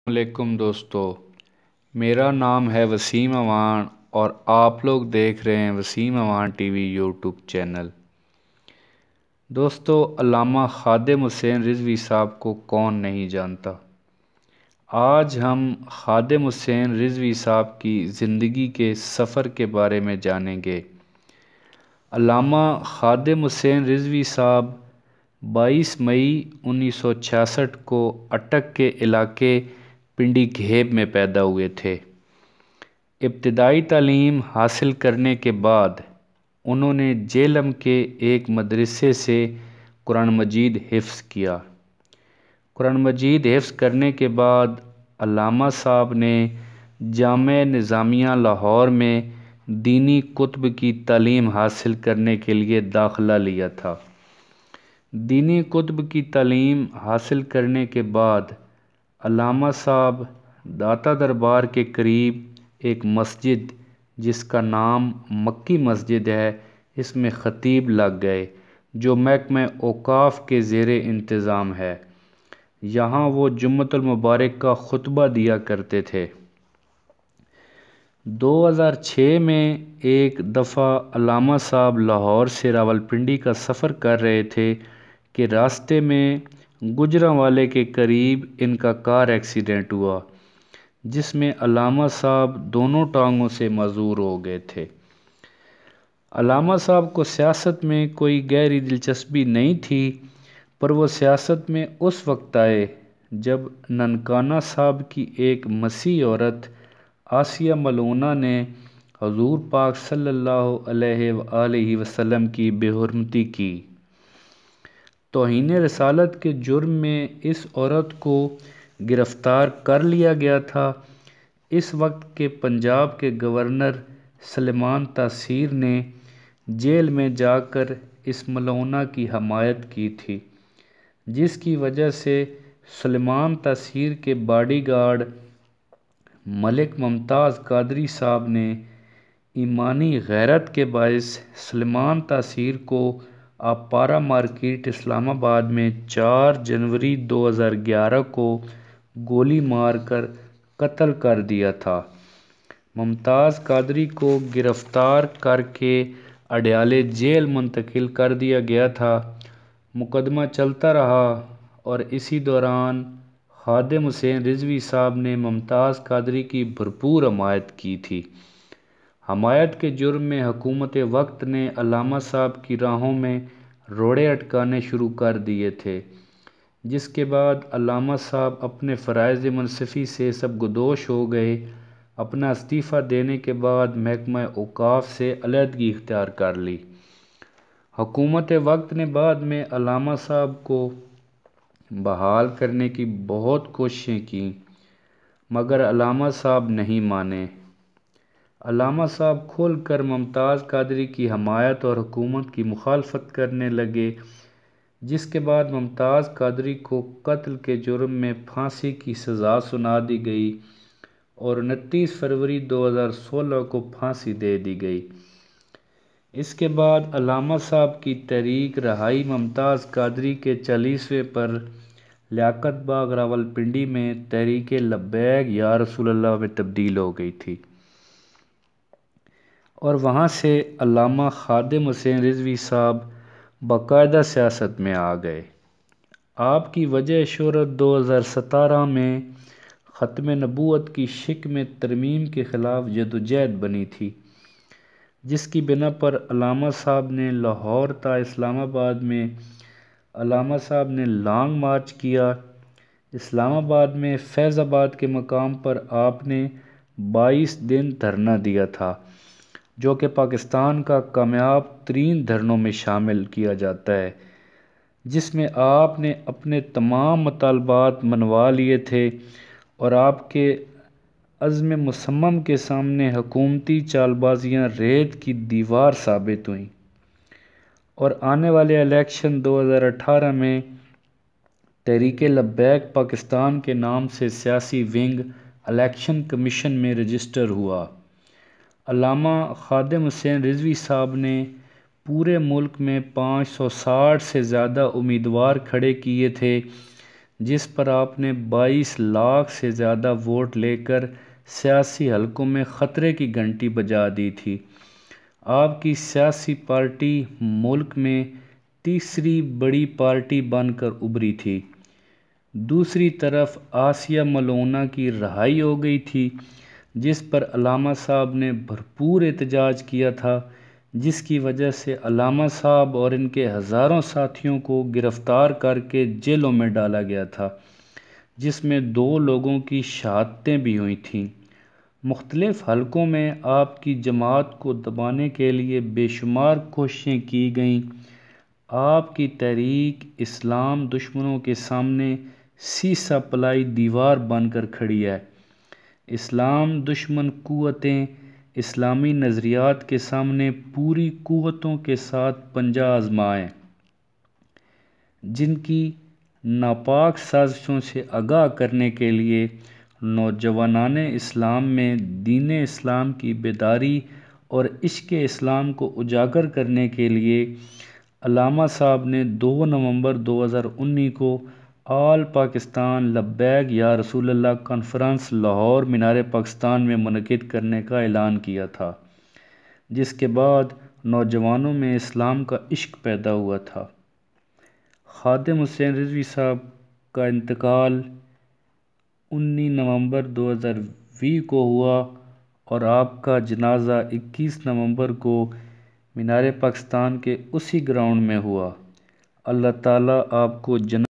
علیکم دوستو، میرا نام ہے وسیم امان اور آپ لوگ دیکھ رہے ہیں وسیم امان ٹی وی یوٹیوب چینل۔ دوستو، علامہ خادم حسین رضوی صاحب کو کون نہیں جانتا۔ آج ہم خادم حسین رضوی صاحب کی زندگی کے سفر کے بارے میں جانیں گے۔ علامہ خادم حسین رضوی صاحب 22 مئی 1966 کو اٹک کے علاقے پنڈی گھیب میں پیدا ہوئے تھے۔ ابتدائی تعلیم حاصل کرنے کے بعد انہوں نے جیلم کے ایک مدرسے سے قرآن مجید حفظ کیا۔ قرآن مجید حفظ کرنے کے بعد علامہ صاحب نے جامعہ نظامیہ لاہور میں دینی کتب کی تعلیم حاصل کرنے کے لیے داخلہ لیا تھا۔ دینی کتب کی تعلیم حاصل کرنے کے بعد علامہ صاحب داتا دربار کے قریب ایک مسجد جس کا نام مکی مسجد ہے، اس میں خطیب لگ گئے جو محکمہ اوقاف کے زیر انتظام ہے۔ یہاں وہ جمعۃ المبارک کا خطبہ دیا کرتے تھے۔ 2006 میں ایک دفعہ علامہ صاحب لاہور سے راولپنڈی کا سفر کر رہے تھے کہ راستے میں گجرانوالے کے قریب ان کا کار ایکسیڈنٹ ہوا، جس میں علامہ صاحب دونوں ٹانگوں سے معذور ہو گئے تھے۔ علامہ صاحب کو سیاست میں کوئی گہری دلچسپی نہیں تھی، پر وہ سیاست میں اس وقت آئے جب ننکانہ صاحب کی ایک مسیحی عورت آسیہ ملعونہ نے حضور پاک صلی اللہ علیہ وآلہ وسلم کی بے حرمتی کی۔ توہین رسالت کے جرم میں اس عورت کو گرفتار کر لیا گیا تھا۔ اس وقت کے پنجاب کے گورنر سلیمان تاثیر نے جیل میں جا کر اس ملعونہ کی حمایت کی تھی، جس کی وجہ سے سلیمان تاثیر کے باڈی گارڈ ملک ممتاز قادری صاحب نے ایمانی غیرت کے باعث سلیمان تاثیر کو آپارہ مارکیٹ اسلام آباد میں 4 جنوری 2011 کو گولی مار کر قتل کر دیا تھا۔ ممتاز قادری کو گرفتار کر کے اڈیالہ جیل منتقل کر دیا گیا تھا۔ مقدمہ چلتا رہا اور اسی دوران خادم حسین رضوی صاحب نے ممتاز قادری کی بھرپور حمایت کی تھی۔ حمایت کے جرم میں حکومت وقت نے علامہ صاحب کی راہوں میں روڑے اٹکانے شروع کر دیے تھے، جس کے بعد علامہ صاحب اپنے فرائض منصفی سے سرگزشت ہو گئے۔ اپنا استعفیٰ دینے کے بعد محکمہ اوقاف سے علیحدگی اختیار کر لی۔ حکومت وقت نے بعد میں علامہ صاحب کو بحال کرنے کی بہت کوششیں کیں، مگر علامہ صاحب نہیں مانے۔ علامہ صاحب کھل کر ممتاز قادری کی حمایت اور حکومت کی مخالفت کرنے لگے، جس کے بعد ممتاز قادری کو قتل کے جرم میں پھانسی کی سزا سنا دی گئی اور 29 فروری 2016 کو پھانسی دے دی گئی۔ اس کے بعد علامہ صاحب کی تحریک رہائی ممتاز قادری کے 40ویں پر لیاقت باغ راولپنڈی میں تحریک لبیک یا رسول اللہ میں تبدیل ہو گئی تھی اور وہاں سے علامہ خادم حسین رضوی صاحب باقاعدہ سیاست میں آ گئے۔ آپ کی وجہ شہرت 2017 میں ختم نبوت کی شک میں ترمیم کے خلاف جدوجہد بنی تھی، جس کی بنا پر علامہ صاحب نے لاہور تا اسلام آباد میں علامہ صاحب نے لانگ مارچ کیا۔ اسلام آباد میں فیض آباد کے مقام پر آپ نے 22 دن دھرنا دیا تھا، جو کہ پاکستان کا کامیاب ترین دھرنوں میں شامل کیا جاتا ہے، جس میں آپ نے اپنے تمام مطالبات منوا لیے تھے اور آپ کے عزم مصمم کے سامنے حکومتی چال بازیاں ریت کی دیوار ثابت ہوئیں، اور آنے والے الیکشن 2018 میں تحریک لبیک پاکستان کے نام سے سیاسی ونگ الیکشن کمیشن میں رجسٹر ہوا۔ علامہ خادم حسین رضوی صاحب نے پورے ملک میں 560 سے زیادہ امیدوار کھڑے کیے تھے، جس پر آپ نے 22 لاکھ سے زیادہ ووٹ لے کر سیاسی حلقوں میں خطرے کی گھنٹی بجا دی تھی۔ آپ کی سیاسی پارٹی ملک میں تیسری بڑی پارٹی بن کر ابھری تھی۔ دوسری طرف آسیہ ملونہ کی رہائی ہو گئی تھی، جس پر علامہ صاحب نے بھرپور احتجاج کیا تھا، جس کی وجہ سے علامہ صاحب اور ان کے ہزاروں ساتھیوں کو گرفتار کر کے جیلوں میں ڈالا گیا تھا، جس میں 2 لوگوں کی شہادتیں بھی ہوئی تھیں۔ مختلف حلقوں میں آپ کی جماعت کو دبانے کے لیے بے شمار کوششیں کی گئیں۔ آپ کی تحریک اسلام دشمنوں کے سامنے سیسہ پلائی دیوار بن کر کھڑی ہے۔ اسلام دشمن قوتیں اسلامی نظریات کے سامنے پوری قوتوں کے ساتھ پنجہ آزمائیں، جن کی ناپاک سازشوں سے آگاہ کرنے کے لیے نوجوانان اسلام میں دین اسلام کی بیداری اور عشق اسلام کو اجاگر کرنے کے لیے علامہ صاحب نے 2 نومبر 2019 کو آل پاکستان لبیک یا رسول اللہ کانفرنس لاہور مینار پاکستان میں منعقد کرنے کا اعلان کیا تھا، جس کے بعد نوجوانوں میں اسلام کا عشق پیدا ہوا تھا۔ خادم حسین رضوی صاحب کا انتقال 19 نومبر 2020 کو ہوا اور آپ کا جنازہ 21 نومبر کو مینار پاکستان کے اسی گراؤنڈ میں ہوا۔ اللہ تعالیٰ آپ کو جنت